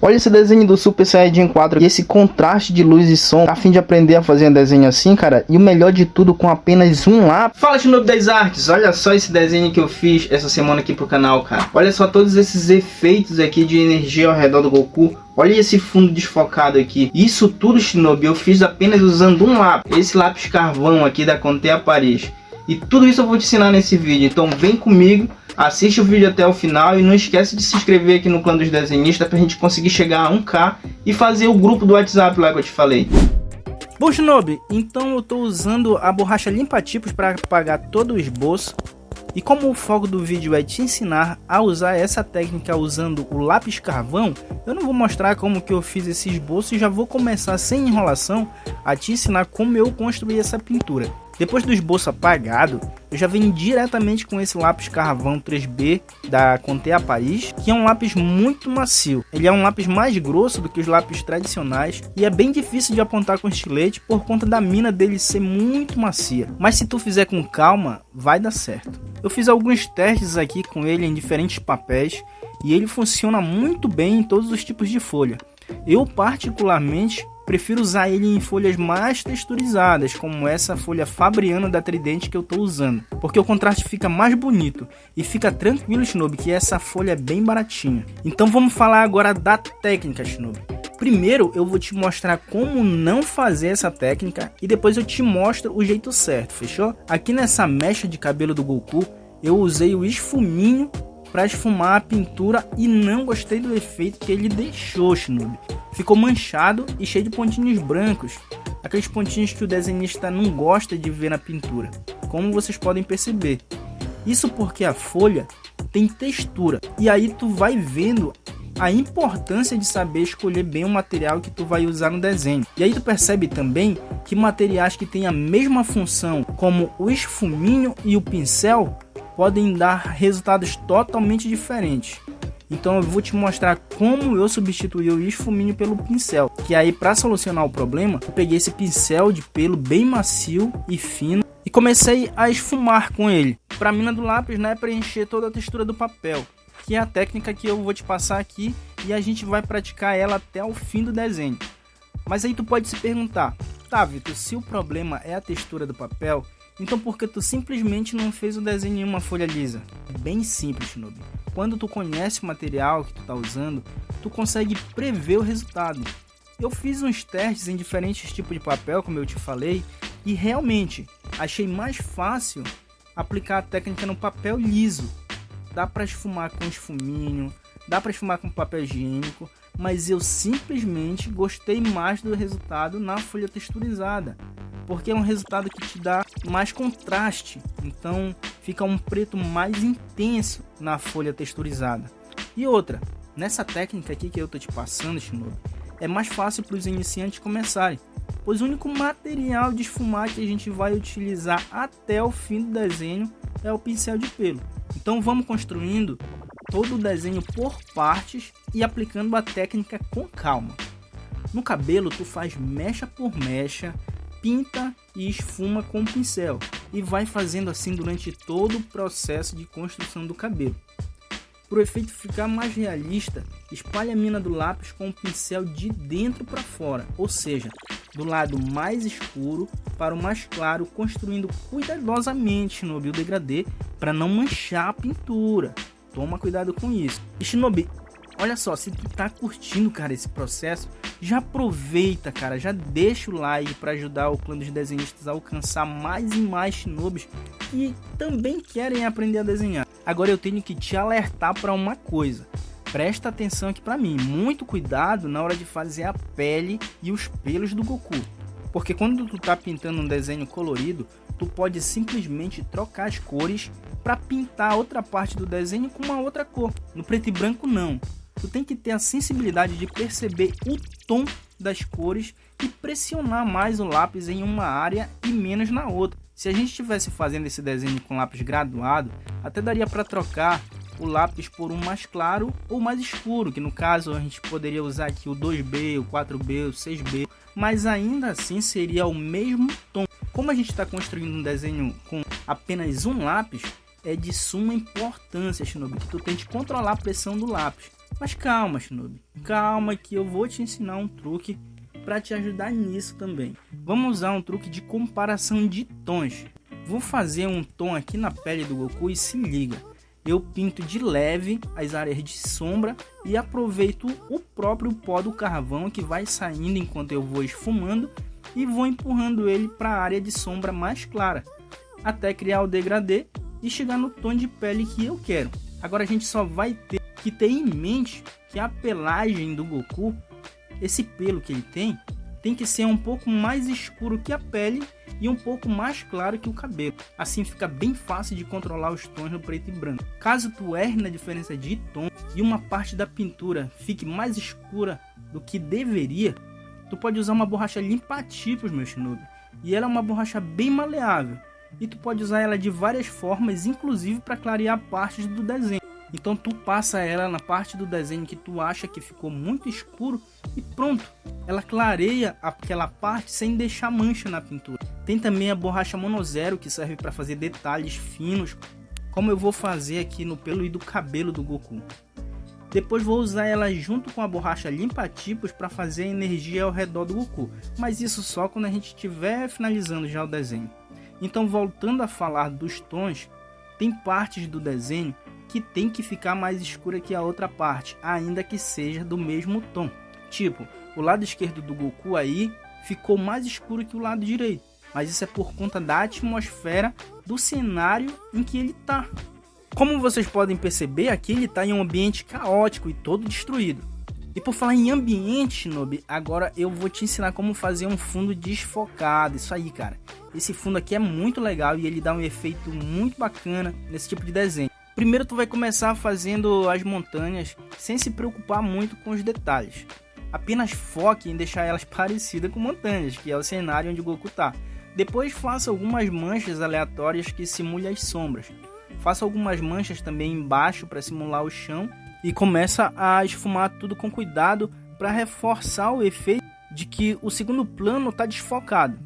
Olha esse desenho do Super Saiyajin 4 e esse contraste de luz e som, a fim de aprender a fazer um desenho assim, cara, e o melhor de tudo, com apenas um lápis. Fala, Shinobi das Artes, olha só esse desenho que eu fiz essa semana aqui pro canal, cara. Olha só todos esses efeitos aqui de energia ao redor do Goku. Olha esse fundo desfocado aqui. Isso tudo, Shinobi, eu fiz apenas usando um lápis. Esse lápis carvão aqui da Conte Paris. E tudo isso eu vou te ensinar nesse vídeo, então vem comigo, assiste o vídeo até o final e não esquece de se inscrever aqui no Clã dos Desenhistas pra gente conseguir chegar a 1K e fazer o grupo do WhatsApp lá que eu te falei. Bom, Shinobi, então eu tô usando a borracha limpa-tipos para apagar todo o esboço. E como o foco do vídeo é te ensinar a usar essa técnica usando o lápis carvão, eu não vou mostrar como que eu fiz esse esboço e já vou começar sem enrolação a te ensinar como eu construí essa pintura. Depois do esboço apagado, eu já venho diretamente com esse lápis carvão 3B da Conte Paris, que é um lápis muito macio. Ele é um lápis mais grosso do que os lápis tradicionais e é bem difícil de apontar com estilete por conta da mina dele ser muito macia. Mas se tu fizer com calma, vai dar certo. Eu fiz alguns testes aqui com ele em diferentes papéis e ele funciona muito bem em todos os tipos de folha. Eu particularmente prefiro usar ele em folhas mais texturizadas, como essa folha Fabriano da Tridente que eu estou usando, porque o contraste fica mais bonito. E fica tranquilo, Shinobi, que essa folha é bem baratinha. Então vamos falar agora da técnica, Shinobi. Primeiro eu vou te mostrar como não fazer essa técnica e depois eu te mostro o jeito certo, fechou? Aqui nessa mecha de cabelo do Goku, eu usei o esfuminho para esfumar a pintura e não gostei do efeito que ele deixou, Shinobi. Ficou manchado e cheio de pontinhos brancos, aqueles pontinhos que o desenhista não gosta de ver na pintura, como vocês podem perceber. Isso porque a folha tem textura, e aí tu vai vendo a importância de saber escolher bem o material que tu vai usar no desenho. E aí tu percebe também que materiais que têm a mesma função, como o esfuminho e o pincel, podem dar resultados totalmente diferentes. Então eu vou te mostrar como eu substituí o esfuminho pelo pincel. Que aí, para solucionar o problema, eu peguei esse pincel de pelo bem macio e fino e comecei a esfumar com ele. Para a mina do lápis, né, preencher toda a textura do papel, que é a técnica que eu vou te passar aqui e a gente vai praticar ela até o fim do desenho. Mas aí tu pode se perguntar, tá, Vitor, se o problema é a textura do papel, então por que tu simplesmente não fez o desenho em uma folha lisa? Bem simples, Shinobi. Quando tu conhece o material que tu tá usando, tu consegue prever o resultado. Eu fiz uns testes em diferentes tipos de papel, como eu te falei, e realmente achei mais fácil aplicar a técnica no papel liso. Dá para esfumar com esfuminho, dá para esfumar com papel higiênico, mas eu simplesmente gostei mais do resultado na folha texturizada, porque é um resultado que te dá mais contraste, então fica um preto mais intenso na folha texturizada. E outra, nessa técnica aqui que eu tô te passando, Shinobi, é mais fácil para os iniciantes começarem, pois o único material de esfumar que a gente vai utilizar até o fim do desenho é o pincel de pelo. Então vamos construindo todo o desenho por partes e aplicando a técnica com calma. No cabelo tu faz mecha por mecha, pinta e esfuma com o pincel e vai fazendo assim durante todo o processo de construção do cabelo. Para o efeito ficar mais realista, espalhe a mina do lápis com o pincel de dentro para fora, ou seja, do lado mais escuro para o mais claro, construindo cuidadosamente, Shinobi, o degradê para não manchar a pintura. Toma cuidado com isso. E Shinobi, olha só, se tu tá curtindo, cara, esse processo, já aproveita, cara, já deixa o like para ajudar o Clã dos Desenhistas a alcançar mais e mais Shinobis que também querem aprender a desenhar. Agora eu tenho que te alertar para uma coisa. Presta atenção aqui para mim, muito cuidado na hora de fazer a pele e os pelos do Goku. Porque quando tu tá pintando um desenho colorido, tu pode simplesmente trocar as cores para pintar outra parte do desenho com uma outra cor. No preto e branco não. Tu tem que ter a sensibilidade de perceber o tom das cores e pressionar mais o lápis em uma área e menos na outra. Se a gente estivesse fazendo esse desenho com lápis graduado, até daria para trocar o lápis por um mais claro ou mais escuro, que no caso a gente poderia usar aqui o 2B, o 4B, o 6B, mas ainda assim seria o mesmo tom. Como a gente está construindo um desenho com apenas um lápis, é de suma importância, Shinobi, que tu tente controlar a pressão do lápis. Mas calma, Shinobi, calma que eu vou te ensinar um truque para te ajudar nisso também. Vamos usar um truque de comparação de tons. Vou fazer um tom aqui na pele do Goku e se liga. Eu pinto de leve as áreas de sombra e aproveito o próprio pó do carvão que vai saindo enquanto eu vou esfumando e vou empurrando ele para a área de sombra mais clara, até criar o degradê e chegar no tom de pele que eu quero. Agora a gente só vai ter que ter em mente que a pelagem do Goku, esse pelo que ele tem que ser um pouco mais escuro que a pele e um pouco mais claro que o cabelo. Assim fica bem fácil de controlar os tons no preto e branco. Caso tu erre na diferença de tom e uma parte da pintura fique mais escura do que deveria, tu pode usar uma borracha limpa-tipos, meu Shinobi. E ela é uma borracha bem maleável. E tu pode usar ela de várias formas, inclusive para clarear partes do desenho. Então tu passa ela na parte do desenho que tu acha que ficou muito escuro e pronto, ela clareia aquela parte sem deixar mancha na pintura. Tem também a borracha monozero que serve para fazer detalhes finos, como eu vou fazer aqui no pelo e do cabelo do Goku. Depois vou usar ela junto com a borracha limpa-tipos para fazer a energia ao redor do Goku, mas isso só quando a gente estiver finalizando já o desenho. Então, voltando a falar dos tons, tem partes do desenho que tem que ficar mais escura que a outra parte, ainda que seja do mesmo tom. Tipo, o lado esquerdo do Goku aí ficou mais escuro que o lado direito, mas isso é por conta da atmosfera do cenário em que ele tá. Como vocês podem perceber, aqui ele tá em um ambiente caótico e todo destruído. E por falar em ambiente, Shinobi, agora eu vou te ensinar como fazer um fundo desfocado. Isso aí, cara. Esse fundo aqui é muito legal e ele dá um efeito muito bacana nesse tipo de desenho. Primeiro tu vai começar fazendo as montanhas sem se preocupar muito com os detalhes. Apenas foque em deixar elas parecidas com montanhas, que é o cenário onde o Goku tá. Depois faça algumas manchas aleatórias que simulem as sombras. Faça algumas manchas também embaixo para simular o chão e começa a esfumar tudo com cuidado para reforçar o efeito de que o segundo plano está desfocado.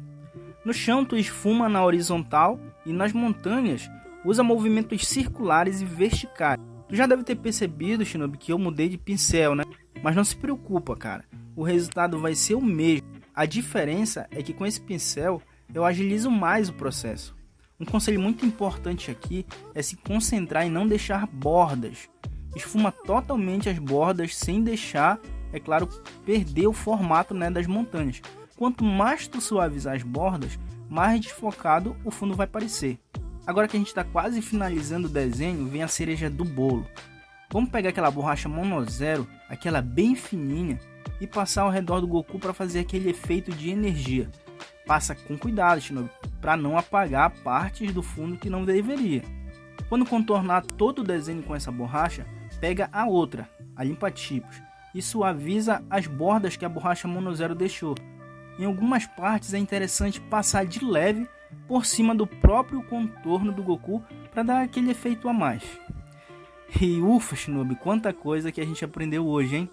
No chão tu esfuma na horizontal e nas montanhas usa movimentos circulares e verticais. Tu já deve ter percebido, Shinobi, que eu mudei de pincel, né? Mas não se preocupa, cara. O resultado vai ser o mesmo. A diferença é que com esse pincel eu agilizo mais o processo. Um conselho muito importante aqui é se concentrar em não deixar bordas. Esfuma totalmente as bordas sem deixar, é claro, perder o formato, né, das montanhas. Quanto mais tu suavizar as bordas, mais desfocado o fundo vai parecer. Agora que a gente está quase finalizando o desenho, vem a cereja do bolo. Vamos pegar aquela borracha monozero, aquela bem fininha, e passar ao redor do Goku para fazer aquele efeito de energia. Passa com cuidado, Shinobi, para não apagar partes do fundo que não deveria. Quando contornar todo o desenho com essa borracha, pega a outra, a limpa-tipos, e suaviza as bordas que a borracha monozero deixou. Em algumas partes é interessante passar de leve por cima do próprio contorno do Goku para dar aquele efeito a mais. E ufa, Shinobi, quanta coisa que a gente aprendeu hoje, hein?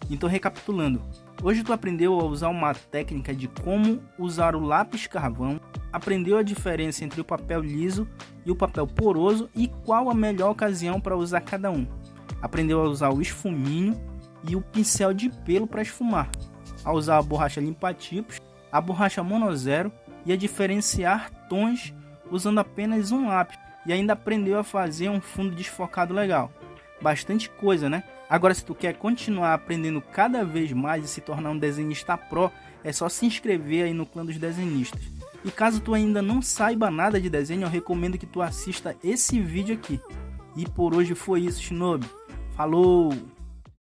Então, recapitulando, hoje tu aprendeu a usar uma técnica de como usar o lápis carvão, aprendeu a diferença entre o papel liso e o papel poroso e qual a melhor ocasião para usar cada um. Aprendeu a usar o esfuminho e o pincel de pelo para esfumar, a usar a borracha limpa-tipos, a borracha monozero e a diferenciar tons usando apenas um lápis, e ainda aprendeu a fazer um fundo desfocado legal. Bastante coisa, né? Agora, se tu quer continuar aprendendo cada vez mais e se tornar um desenhista pro, é só se inscrever aí no clã dos desenhistas. E caso tu ainda não saiba nada de desenho, eu recomendo que tu assista esse vídeo aqui. E por hoje foi isso, Shinobi. Falou!